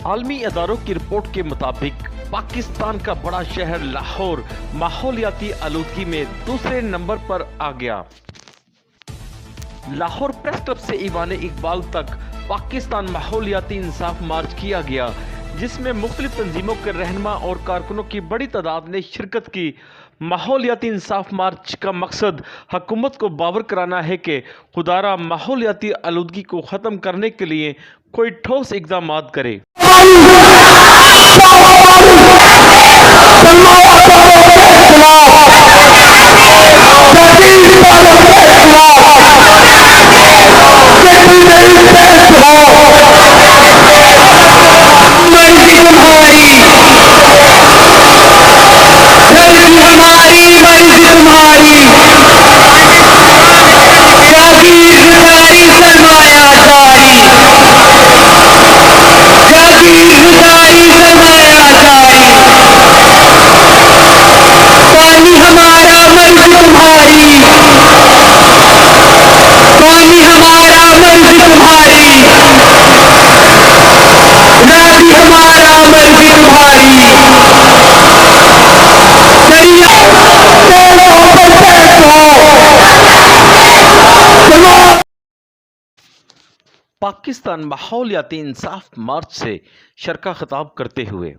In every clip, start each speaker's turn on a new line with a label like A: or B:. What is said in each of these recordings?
A: عالمی اداروں کی رپورٹ کے مطابق پاکستان کا بڑا شہر لاہور ماحولیاتی آلودگی میں دوسرے نمبر پر آ گیا۔ لاہور پریس کلب سے ایوان اقبال تک پاکستان ماحولیاتی انصاف مارچ کیا گیا، جس میں مختلف تنظیموں کے رہنما اور کارکنوں کی بڑی تعداد نے شرکت کی۔ ماحولیاتی انصاف مارچ کا مقصد حکومت کو باور کرانا ہے کہ خدارہ ماحولیاتی آلودگی کو ختم کرنے کے لیے کوئی ٹھوس اقدامات کرے۔ پاکستان ماحولیاتی انصاف مارچ سے شرکا خطاب کرتے ہوئے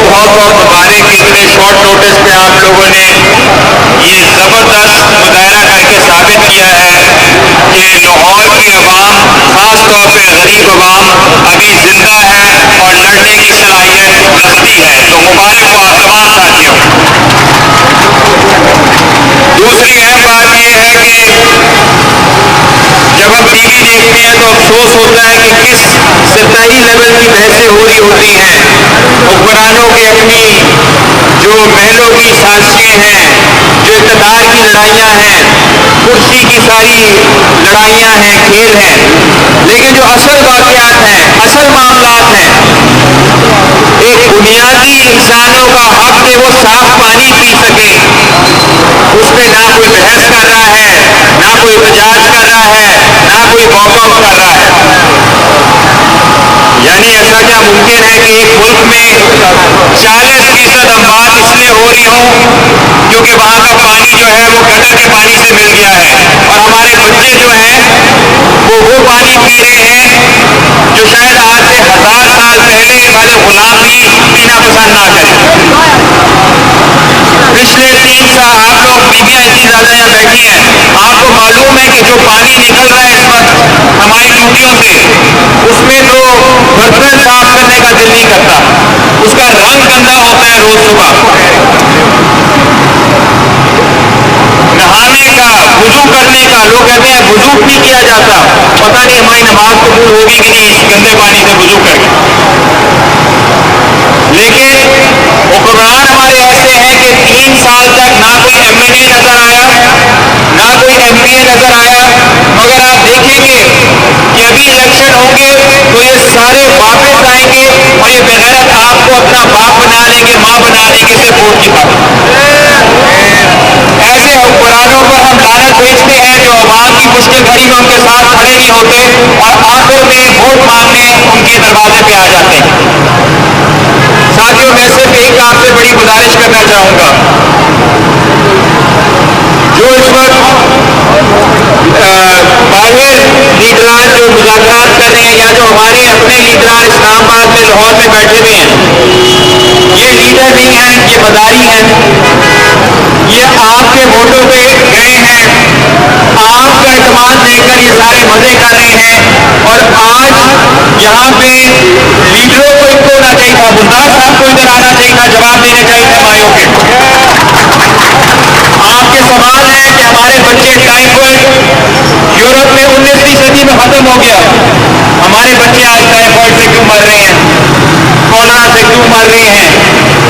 B: بہت مبارک کہ اتنے شارٹ نوٹس پہ آپ لوگوں نے یہ زبردست مظاہرہ کر کے ثابت کیا ہے کہ لاہور کی عوام، خاص طور پہ غریب عوام، ابھی زندہ ہے اور لڑنے کی صلاحیت رکھتی ہے۔ تو مبارک ہو آپ تمام ساتھیوں۔ دوسری اہم بات یہ ہے افسوس ہوتا ہے کہ کس سطحی لیول کی بحثیں ہو رہی ہوتی ہیں. حکمرانوں کے اپنی جو محلوں کی سازشیں ہیں, جو اقتدار کی لڑائیاں ہیں, کرسی کی ساری لڑائیاں ہیں, کھیل ہیں, لیکن جو اصل واقعات ہیں, اصل معاملات ہیں, ایک بنیادی انسانوں کا حق کہ وہ صاف پانی پی سکے, اس پہ نہ کوئی بحث کر رہا ہے, نہ کوئی احتجاج کر رہا ہے, نہ کوئی واک آؤٹ کر رہا ہے. یعنی ایسا کیا ممکن ہے کہ ایک ملک میں 40% اموات اس لیے ہو رہی ہوں کیونکہ وہاں کا پانی جو ہے وہ گٹر کے پانی سے مل گیا ہے, اور ہمارے بچے جو ہیں وہ پانی پی رہے ہیں جو شاید آج سے 1000 سال پہلے ہمارے غلام بھی پینا پسند نہ کریں. پچھلے 3 سال آپ لوگ بیویاں اتنی زیادہ یہاں بیٹھی ہیں, آپ کو معلوم ہے کہ جو پانی نکل رہا ہے اس وقت ہماری ٹوٹیوں سے, اس میں تو برتن صاف کرنے کا دل نہیں کرتا, اس کا رنگ گندا ہوتا ہے روز صبح. نہانے کا, وضو کرنے کا, لوگ کہتے ہیں وضو نہیں کیا جاتا, پتہ نہیں ہماری نماز قبول ہوگی کہ نہیں اس گندے پانی سے وضو کر کے. لیکن حکمران ہمارے ایسے ہیں کہ 3 سال تک نہ کوئی MLA نظر آیا, نہ کوئی MPA نظر آیا, مگر آپ دیکھیں گے کہ ابھی الیکشن ہوں گے تو یہ سارے واپس آئیں گے اور یہ بغیرت آپ کو اپنا باپ بنا لیں گے, ماں بنا لیں گے صرف ووٹ کی خاطر. ایسے حکمرانوں پر ہم لعنت بھیجتے ہیں جو عوام کی مشکل گھڑی میں ان کے ساتھ کھڑے نہیں ہوتے اور آخر میں ووٹ مانگنے ان کے دروازے پہ آ جاتے ہیں. ساتھیوں, میں صرف ایک آپ سے بڑی گزارش کرنا چاہوں گا, جو اس وقت باہر لیڈران جو مذاکرات کر رہے ہیں یا جو ہمارے اپنے لیڈران اسلام آباد میں, لاہور میں بیٹھے ہوئے ہیں, یہ لیڈر نہیں ہیں, یہ مداری ہیں. یہ آپ کے ووٹوں پہ گئے ہیں, آپ کا اعتماد لے کر یہ سارے مزے کر رہے ہیں, اور آج یہاں پہ لیڈروں کو ایک ہونا چاہیے تھا, مزدار صاحب کو ادھر آنا چاہیے تھا, جواب دینے چاہیے تھے مایوں کے. آپ کے سوال ہے کہ ہمارے بچے ٹائیفائڈ یورپ میں 19ویں صدی میں ختم ہو گیا, ہمارے بچے آج ٹائیفائڈ سے کیوں مر رہے ہیں, کولرا سے کیوں مر رہے ہیں,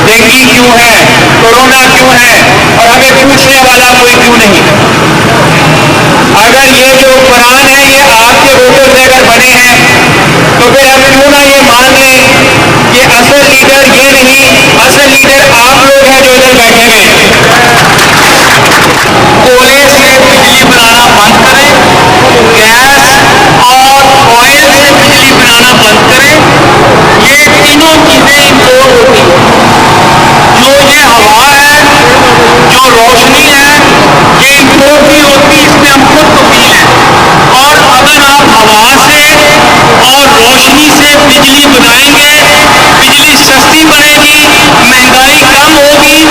B: ڈینگی کیوں ہے, کورونا کیوں ہے, اور ہمیں پوچھنے والا کوئی کیوں نہیں. اگر یہ جو قرآن ہے یہ آپ کے ووٹر سے اگر بنے ہیں تو پھر ہم کیوں نہ یہ مان لیں کہ اصل لیڈر یہ نہیں, اصل لیڈر آپ لوگ ہیں جو ادھر بیٹھے ہیں. کولے سے بجلی بنانا بند کریں, گیس اور آئل سے بجلی بنانا بند کریں. یہ تینوں چیزیں امپورٹ ہوتی ہیں. جو یہ ہوا ہے, جو روشنی ہے, یہ امپورٹ نہیں ہوتی, اس میں ہم خود کفیل ہیں. اور اگر آپ ہوا سے اور روشنی سے بجلی بنائیں گے, بجلی سستی پڑے گی, مہنگائی کم ہوگی.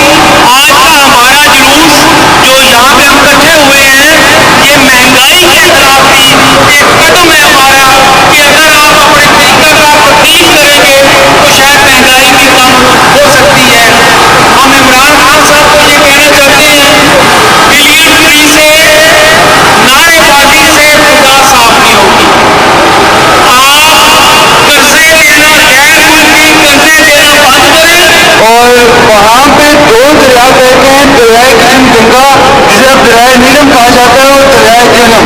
B: آج کا ہمارا جلوس جو یہاں پہ ہم اکٹھے ہوئے ہیں, یہ مہنگائی کے خلاف بھی ایک قدم ہے ہمارا, کہ اگر آپ اپنے طریقہ کار تبدیل کریں گے تو شاید مہنگائی بھی کم ہو سکتی ہے. ہم عمران خان صاحب کو یہ کہنا چاہتے ہیں, بلین ٹری سے, نعرے بازی سے خدا صاف نہیں ہوگی. آپ قرضے دینا, غیر ملکی قرضے دینا بند کریں. اور وہاں پہ 2 دریا کہتے ہیں, دریائے کرم گنگا جسے اب دریائے نیلم کہا جاتا ہے, اور دریائے جہلم.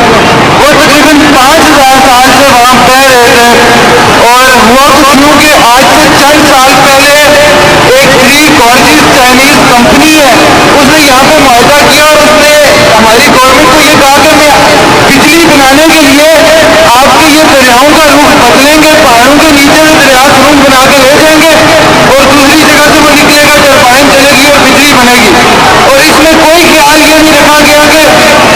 B: وہ تقریباً 5000 سال سے وہاں بہ رہے تھے. اور ہوا کچھ یوں کہ آج سے چند سال پہلے ایک گریک گورجس چائنیز کمپنی ہے, اس نے یہاں پہ معاہدہ کیا, اور اس نے ہماری گورنمنٹ کو یہ کہا کہ میں بجلی بنانے کے لیے آپ کے یہ دریاؤں کا رخ بدلیں گے, پہاڑوں کے نیچے سے دریا سرنگ بنا کے لے جائیں گے, اور دوسری جگہ سے وہ نکلے گا, ٹربائن چلے گی اور بجلی بنے گی. اور اس میں کوئی خیال یہ نہیں رکھا گیا کہ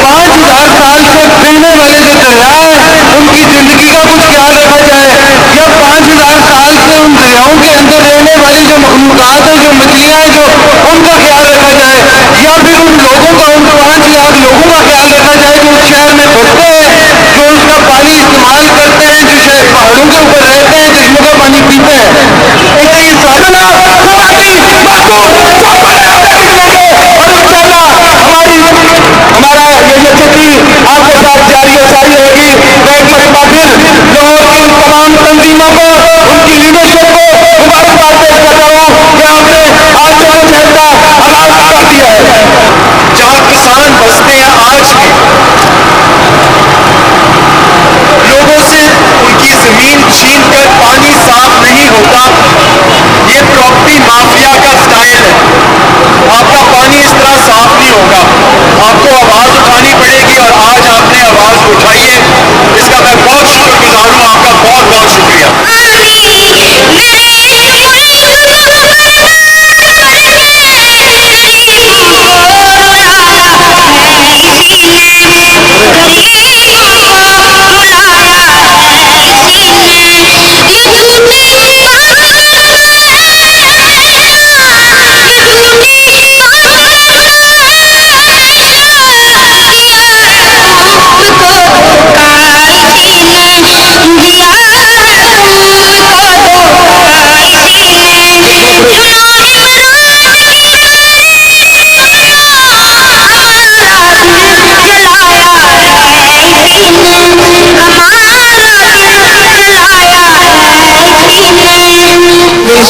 B: 5000 سال سے بہنے والے جو دریا ہیں ان کی زندگی کا کچھ خیال رکھا جائے, یا 5000 سال سے ان دریاؤں کے اندر رہنے والی جو مخلوقات ہیں, جو مچھلیاں ہیں, جو ان کا خیال رکھا جائے, یا پھر ان لوگوں کا, ان 5 لاکھ لوگوں کا خیال رکھا جائے جو اس شہر میں بستے ہیں, جو اس کا پانی استعمال کرتے ہیں, جو شہر پہاڑوں کے اوپر رہتے ہیں, چشموں کا پانی پیتے ہیں. ایک یہ سادنا ہمارا یہ چھٹی آپ کے ساتھ جاری و ساری رہے گی. تو ایک مرتبہ پھر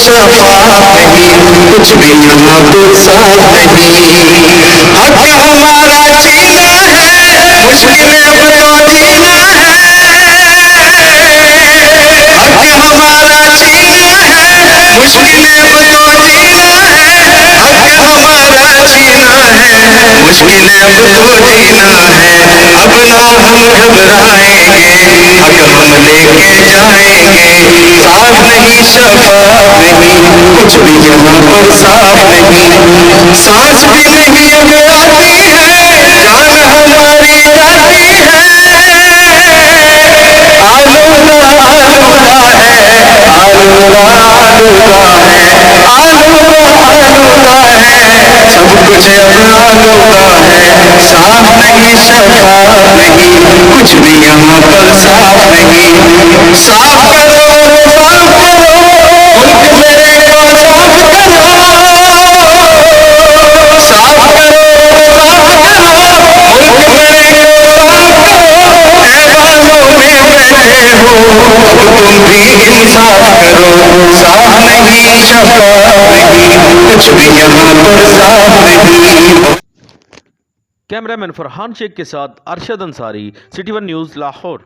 B: شفاف نہیں، کچھ بھی یہاں پر صاف نہیں، حق ہمارا جینا ہے، مشکلیں اب تو جینا ہے، حق ہمارا جینا ہے، مشکلیں اب تو جینا ہے، حق ہمارا جینا ہے، مشکلیں اب تو جینا ہے، اب نہ ہم گھبرائیں گے، حق ہم لے کے جائیں گے، صاف نہیں شفاف نہیں، کچھ بھی یہاں پر صاف نہیں، سانس بھی نہیں اب آتی ہے، جان ہماری جاتی ہے، آلودہ آلودہ ہے، آلودہ آلودہ ہے، آلودہ آلودہ ہے، سب کچھ اب آلودہ ہے، صاف نہیں شفاف نہیں، کچھ بھی یہاں پر صاف نہیں، صاف کرو صاف کرو، ملک میرے کو صاف کرو، صاف کرو صاف کرو، ملک میرے کو صاف کرو، ایوانوں میں بیٹھے ہو اب تم بھی انصاف کرو، صاف نہیں شفاف نہیں، کچھ بھی یہاں پر صاف نہیں۔
A: کیمرہ مین فرحان شیخ کے ساتھ Arshad Ansari, city one news Lahore.